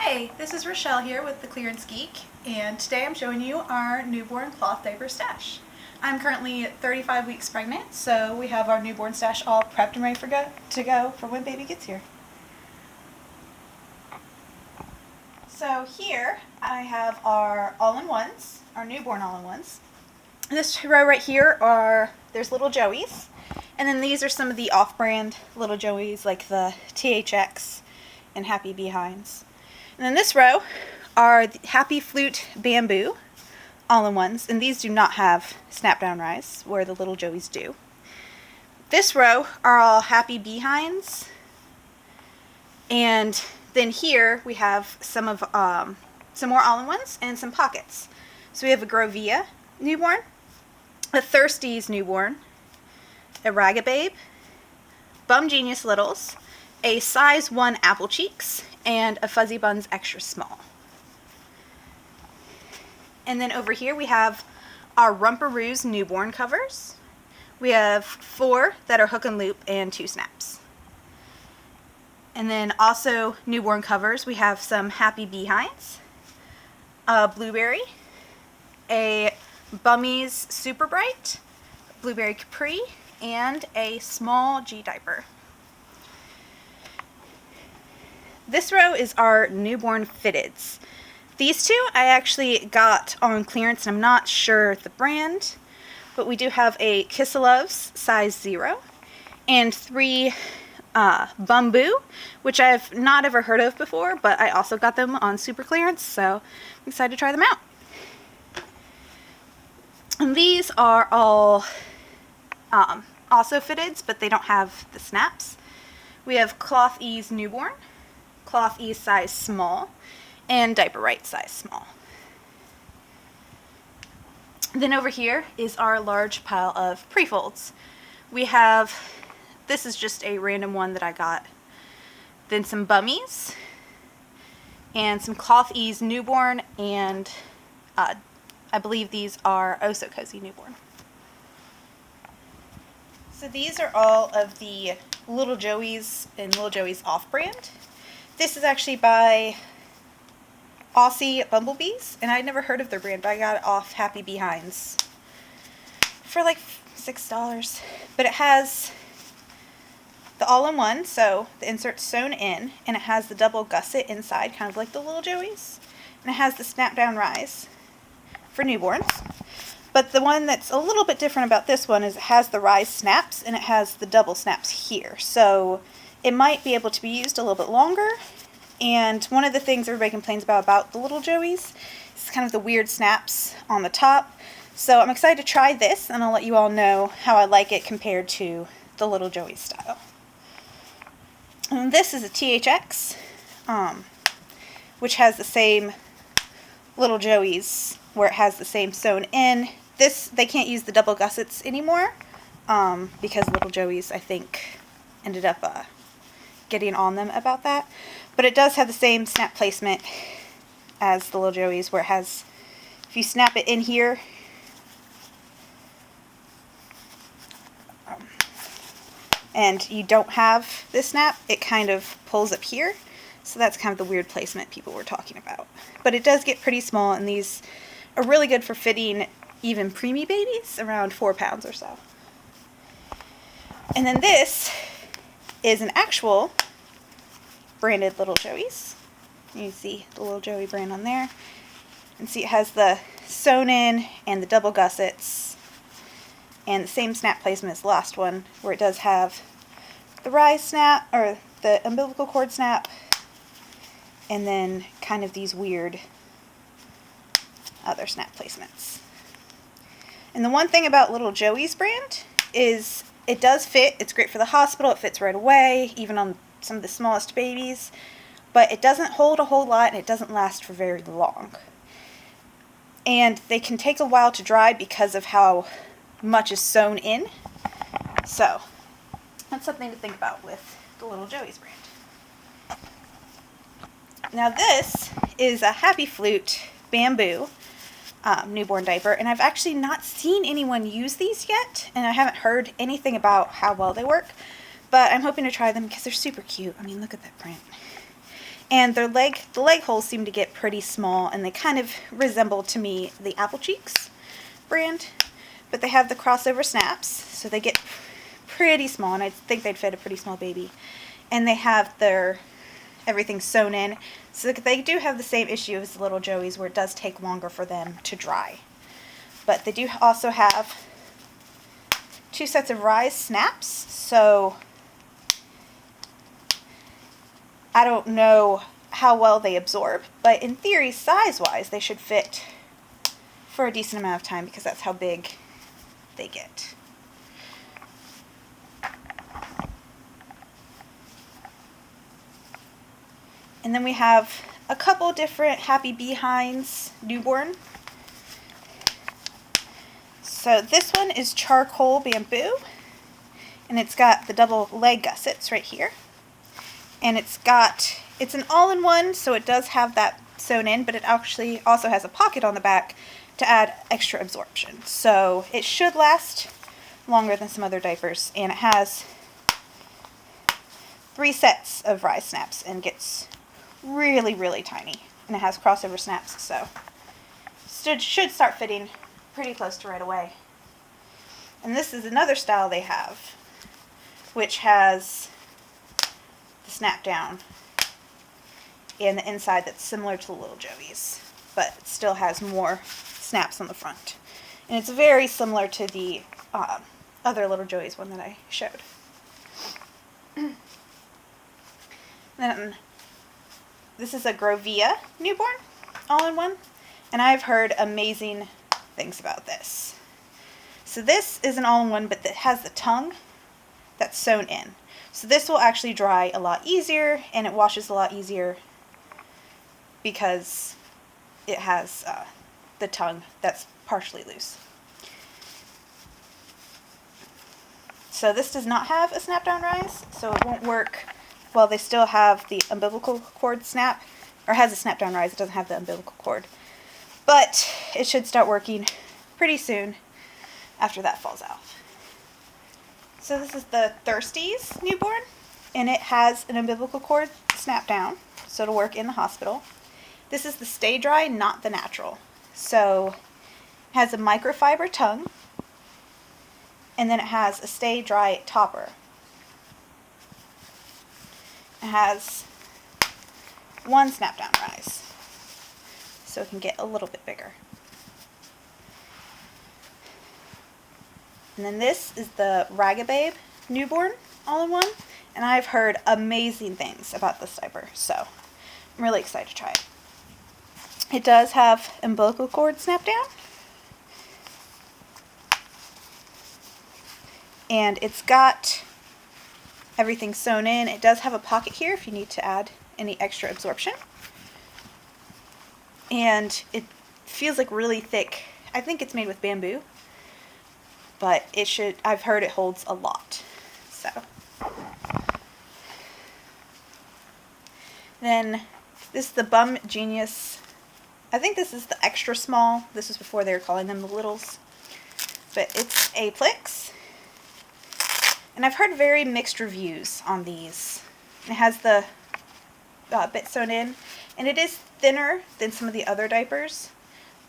Hey, this is Rochelle here with the Clearance Geek, and today I'm showing you our newborn cloth diaper stash. I'm currently 35 weeks pregnant, so we have our newborn stash all prepped and ready to go for when baby gets here. So here I have our all-in-ones, our newborn all-in-ones. This row right here there's Little Joeys, and then these are some of the off-brand Little Joeys like the THX and Happy Beehinds. And then this row are the Happy Flute Bamboo all-in-ones, and these do not have snap-down rise, where the Little Joeys do. This row are all Happy Beehinds, and then here we have some more all-in-ones and some pockets. So we have a GroVia Newborn, a Thirsties Newborn, a Ragababe, bumGenius Littles, a size 1 Applecheeks, and a Fuzzibuns extra small. And then over here we have our Rumparooz Newborn covers. We have 4 that are hook and loop and 2 snaps. And then also newborn covers, we have some Happy Beehinds, a Blueberry, a Bummis Super Brite, Blueberry Capri, and a small G-Diaper. This row is our newborn fitteds. These two I actually got on clearance, and I'm not sure the brand, but we do have a Kissaluvs size 0 and 3 Bumboo, which I've not ever heard of before, but I also got them on super clearance, so I'm excited to try them out. And these are all also fitteds, but they don't have the snaps. We have Clotheez Newborn, Clotheez size small, and Diaper Rite size small. Then over here is our large pile of Prefolds. We have, this is just a random one that I got, then some Bummies, and some Clotheez Newborn, and I believe these are Osocozy Newborn. So these are all of the Little Joeys and Lil Joey's off-brand. This is actually by Aussie Bumblebees, and I'd never heard of their brand, but I got it off Happy Beehinds for like $6. But it has the all-in-one, so the insert's sewn in, and it has the double gusset inside, kind of like the Little Joeys, and it has the snap-down rise for newborns. But the one that's a little bit different about this one is it has the rise snaps, and it has the double snaps here, so it might be able to be used a little bit longer. And one of the things everybody complains about the Little Joeys is kind of the weird snaps on the top. So I'm excited to try this, and I'll let you all know how I like it compared to the Little Joey style. And this is a THX, which has the same Little Joeys, where it has the same sewn in. This, they can't use the double gussets anymore, because Little Joeys, I think, ended up getting on them about that. But it does have the same snap placement as the Little Joeys, where it has, if you snap it in here, and you don't have this snap, it kind of pulls up here. So that's kind of the weird placement people were talking about. But it does get pretty small, and these are really good for fitting even preemie babies, around 4 pounds or so. And then this is an actual branded Little Joeys. You see the Little Joey brand on there. And see it has the sewn in and the double gussets and the same snap placement as the last one, where it does have the rise snap, or the umbilical cord snap, and then kind of these weird other snap placements. And the one thing about Little Joey's brand is it does fit. It's great for the hospital. It fits right away, even on some of the smallest babies. But it doesn't hold a whole lot, and it doesn't last for very long. And they can take a while to dry because of how much is sewn in. So that's something to think about with the Little Joey's brand. Now this is a Happy Flute Bamboo newborn diaper, and I've actually not seen anyone use these yet, and I haven't heard anything about how well they work, but I'm hoping to try them because they're super cute. I mean, look at that print. And the leg holes seem to get pretty small, and they kind of resemble to me the Applecheeks brand, but they have the crossover snaps, so they get pretty small, and I think they'd fit a pretty small baby. And they have their everything sewn in, so they do have the same issue as the Little Joeys, where it does take longer for them to dry. But they do also have 2 sets of rise snaps, so I don't know how well they absorb, but in theory, size-wise, they should fit for a decent amount of time because that's how big they get. And then we have a couple different Happy Beehinds Newborn. So this one is charcoal bamboo, and it's got the double leg gussets right here. And it's an all-in-one, so it does have that sewn in, but it actually also has a pocket on the back to add extra absorption. So it should last longer than some other diapers, and it has 3 sets of rise snaps and gets really, really tiny. And it has crossover snaps, so it should start fitting pretty close to right away. And this is another style they have, which has the snap down and the inside that's similar to the Little Joeys, but it still has more snaps on the front. And it's very similar to the other Little Joeys one that I showed. Then this is a GroVia Newborn all-in-one, and I've heard amazing things about this. So this is an all-in-one, but it has the tongue that's sewn in. So this will actually dry a lot easier, and it washes a lot easier because it has the tongue that's partially loose. So this does not have a snap-down rise, so it won't work while they still have the umbilical cord snap, or has a snap-down rise. It doesn't have the umbilical cord. But it should start working pretty soon after that falls out. So this is the Thirsties Newborn, and it has an umbilical cord snap down, so it'll work in the hospital. This is the Stay Dry, not the natural. So it has a microfiber tongue, and then it has a Stay Dry topper. It has 1 snap down rise, so it can get a little bit bigger. And then this is the Ragababe Newborn all-in-one, and I've heard amazing things about this diaper, so I'm really excited to try it. It does have umbilical cord snap down, and it's got everything sewn in. It does have a pocket here if you need to add any extra absorption, and it feels like really thick. I think it's made with bamboo, but I've heard it holds a lot. So then this is the bumGenius. I think this is the extra small. This was before they were calling them the littles, but it's Applecheeks, and I've heard very mixed reviews on these. It has the bit sewn in, and it is thinner than some of the other diapers,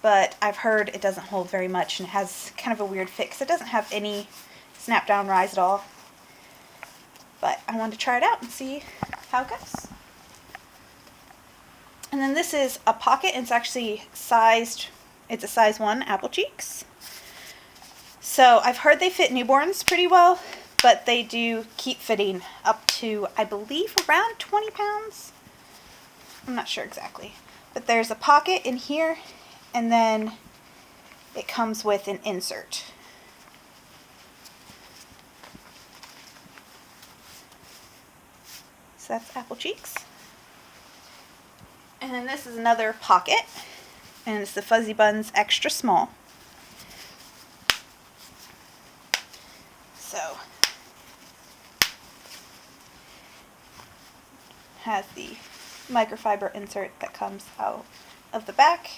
but I've heard it doesn't hold very much, and it has kind of a weird fit because it doesn't have any snap down rise at all. But I wanted to try it out and see how it goes. And then this is a pocket, and it's actually it's a size 1 Applecheeks. So I've heard they fit newborns pretty well, but they do keep fitting up to, I believe, around 20 pounds. I'm not sure exactly. But there's a pocket in here, and then it comes with an insert. So that's Applecheeks. And then this is another pocket, and it's the Fuzzibuns extra small. So has the microfiber insert that comes out of the back.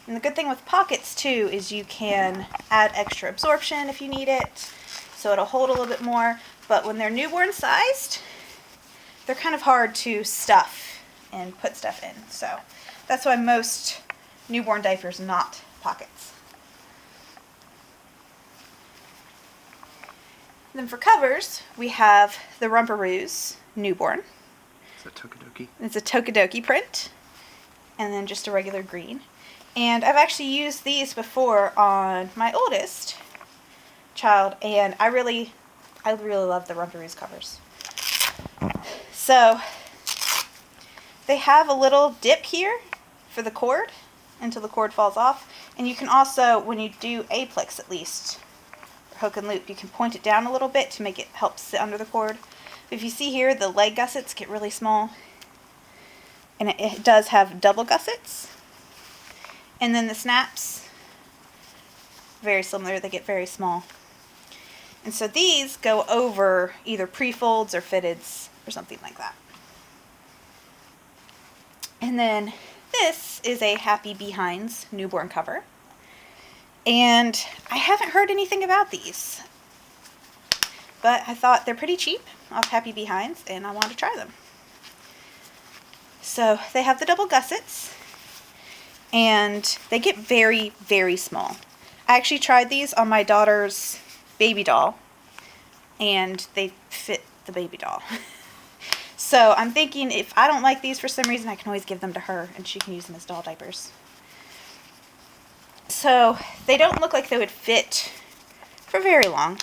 And the good thing with pockets too is you can add extra absorption if you need it, so it'll hold a little bit more. But when they're newborn sized, they're kind of hard to stuff and put stuff in. So that's why most newborn diapers not pockets. Then for covers, we have the Rumparooz Newborn. It's a Tokidoki. It's a Tokidoki print, and then just a regular green. And I've actually used these before on my oldest child, and I really love the Rumparooz covers. So they have a little dip here for the cord until the cord falls off, and you can also, when you do Applecheeks at least, hook and loop, you can point it down a little bit to make it help sit under the cord. If you see here, the leg gussets get really small, and it does have double gussets. And then the snaps, very similar, they get very small. And so these go over either Prefolds or fitteds or something like that. And then this is a Happy Beehinds newborn cover. And I haven't heard anything about these, but I thought they're pretty cheap off Happy Beehinds, and I wanted to try them. So they have the double gussets, and they get very, very small. I actually tried these on my daughter's baby doll, and they fit the baby doll. So I'm thinking if I don't like these for some reason, I can always give them to her, and she can use them as doll diapers. So they don't look like they would fit for very long,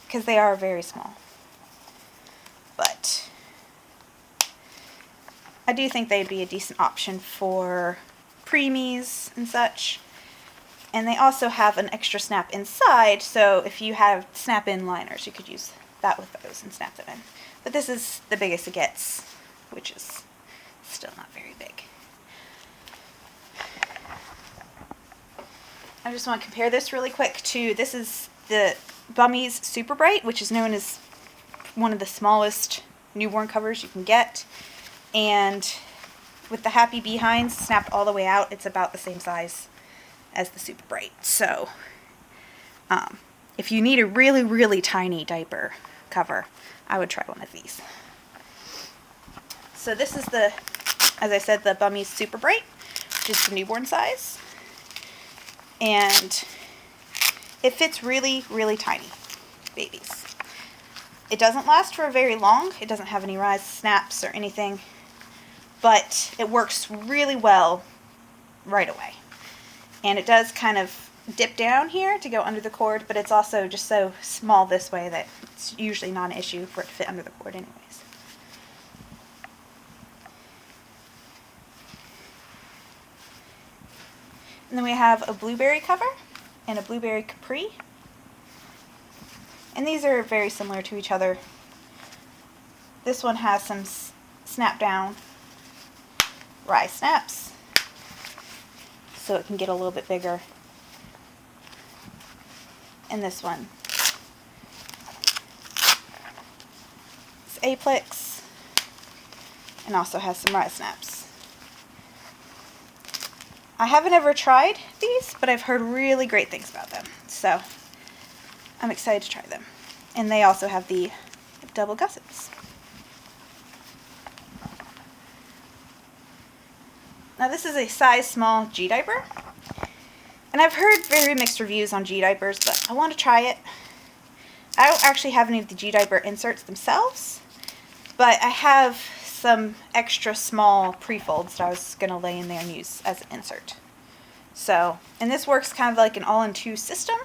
because they are very small. But I do think they'd be a decent option for preemies and such. And they also have an extra snap inside, so if you have snap-in liners, you could use that with those and snap them in. But this is the biggest it gets, which is still not very big. I just want to compare this really quick to, this is the Bummis Super Brite, which is known as one of the smallest newborn covers you can get. And with the Happy Beehinds snapped all the way out, it's about the same size as the Super Brite. So if you need a really, really tiny diaper cover, I would try one of these. So this is the, as I said, the Bummis Super Brite, which is the newborn size. And it fits really, really tiny babies. It doesn't last for very long. It doesn't have any rise snaps or anything, but it works really well right away. And it does kind of dip down here to go under the cord, but it's also just so small this way that it's usually not an issue for it to fit under the cord anyways. And then we have a blueberry cover and a blueberry Capri. And these are very similar to each other. This one has some snap down rise snaps, so it can get a little bit bigger. And this one is Applecheeks and also has some rise snaps. I haven't ever tried these, but I've heard really great things about them, so I'm excited to try them. And they also have the double gussets. Now this is a size small G-Diaper, and I've heard very mixed reviews on G-Diapers, but I want to try it. I don't actually have any of the G-Diaper inserts themselves, but I have some extra small Prefolds that I was going to lay in there and use as an insert. So, and this works kind of like an all-in-two system,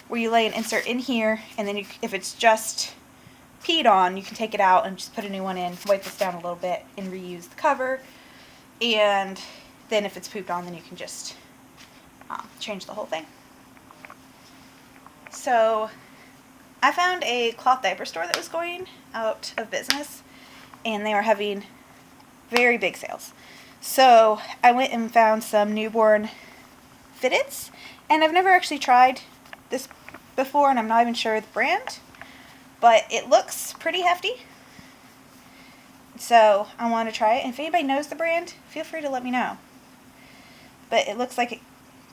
where you lay an insert in here, and then if it's just peed on, you can take it out and just put a new one in, wipe this down a little bit, and reuse the cover. And then if it's pooped on, then you can just change the whole thing. So I found a cloth diaper store that was going out of business, and they were having very big sales. So I went and found some newborn fitteds, and I've never actually tried this before, and I'm not even sure the brand, but it looks pretty hefty. So I want to try it, and if anybody knows the brand, feel free to let me know. But it looks like it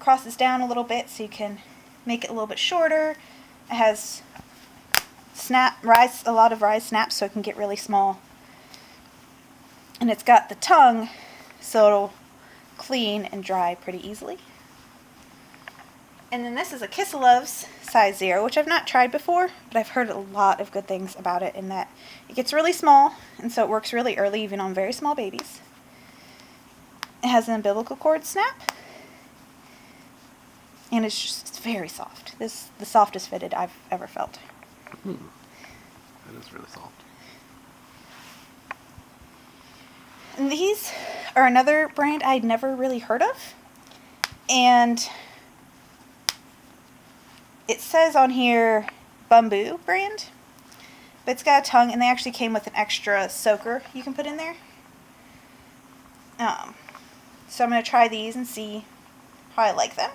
crosses down a little bit, so you can make it a little bit shorter. It has a lot of rise snaps, so it can get really small. And it's got the tongue, so it'll clean and dry pretty easily. And then this is a Kissaluvs size 0, which I've not tried before, but I've heard a lot of good things about it in that it gets really small, and so it works really early, even on very small babies. It has an umbilical cord snap, and it's just very soft. This is the softest fitted I've ever felt. That is really soft. And these are another brand I'd never really heard of, and it says on here Bumboo brand, but it's got a tongue, and they actually came with an extra soaker you can put in there. So I'm going to try these and see how I like them.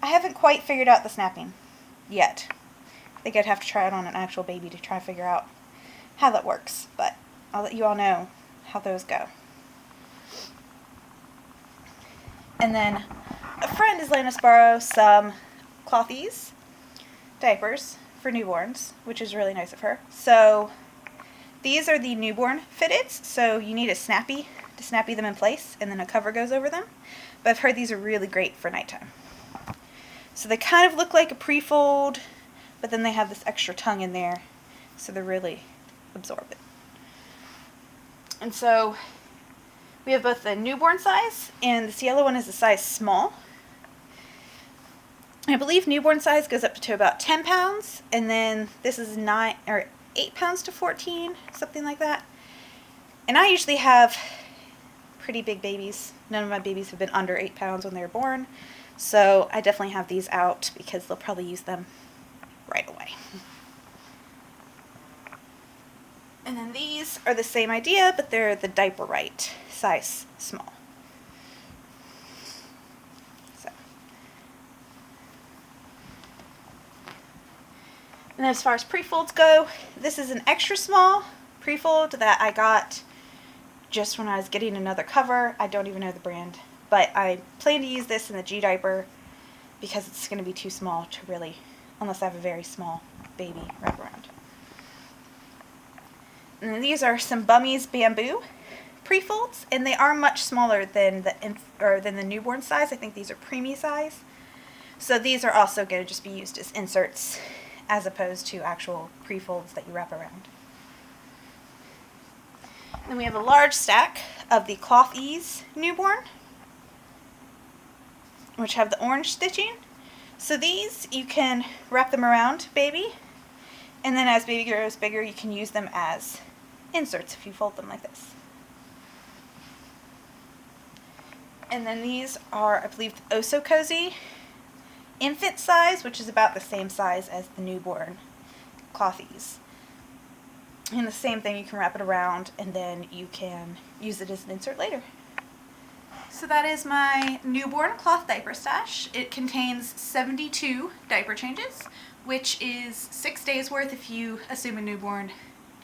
I haven't quite figured out the snapping yet. I think I'd have to try it on an actual baby to try to figure out how that works, but I'll let you all know how those go. And then a friend is letting us borrow some Clotheez diapers for newborns, which is really nice of her. So these are the newborn fitteds, so you need a snappy to snappy them in place, and then a cover goes over them. But I've heard these are really great for nighttime. So they kind of look like a prefold, but then they have this extra tongue in there, so they're really absorbent. And so we have both the newborn size, and this yellow one is a size small. I believe newborn size goes up to about 10 pounds, and then this is 8 pounds to 14, something like that. And I usually have pretty big babies. None of my babies have been under 8 pounds when they were born, so I definitely have these out because they'll probably use them right away. And then these are the same idea, but they're the diaper Rite, size small. So. And as far as prefolds go, this is an extra small prefold that I got just when I was getting another cover. I don't even know the brand, but I plan to use this in the G-Diaper because it's going to be too small to really, unless I have a very small baby wrap around. And then these are some Bummis Bamboo prefolds, and they are much smaller than the newborn size. I think these are preemie size. So these are also going to just be used as inserts as opposed to actual prefolds that you wrap around. Then we have a large stack of the Clotheez Newborn, which have the orange stitching. So these, you can wrap them around baby, and then as baby grows bigger, you can use them as inserts if you fold them like this. And then these are, I believe, the Osocozy Infant size, which is about the same size as the newborn Clotheez. And the same thing, you can wrap it around and then you can use it as an insert later. So that is my newborn cloth diaper stash. It contains 72 diaper changes, which is 6 days worth if you assume a newborn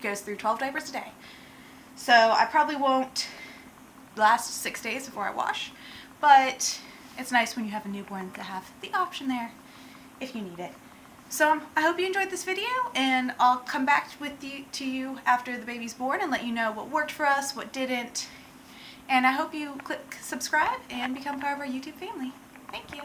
goes through 12 diapers a day. So I probably won't last 6 days before I wash, but it's nice when you have a newborn to have the option there if you need it. So I hope you enjoyed this video, and I'll come back to you after the baby's born and let you know what worked for us, what didn't. And I hope you click subscribe and become part of our YouTube family. Thank you.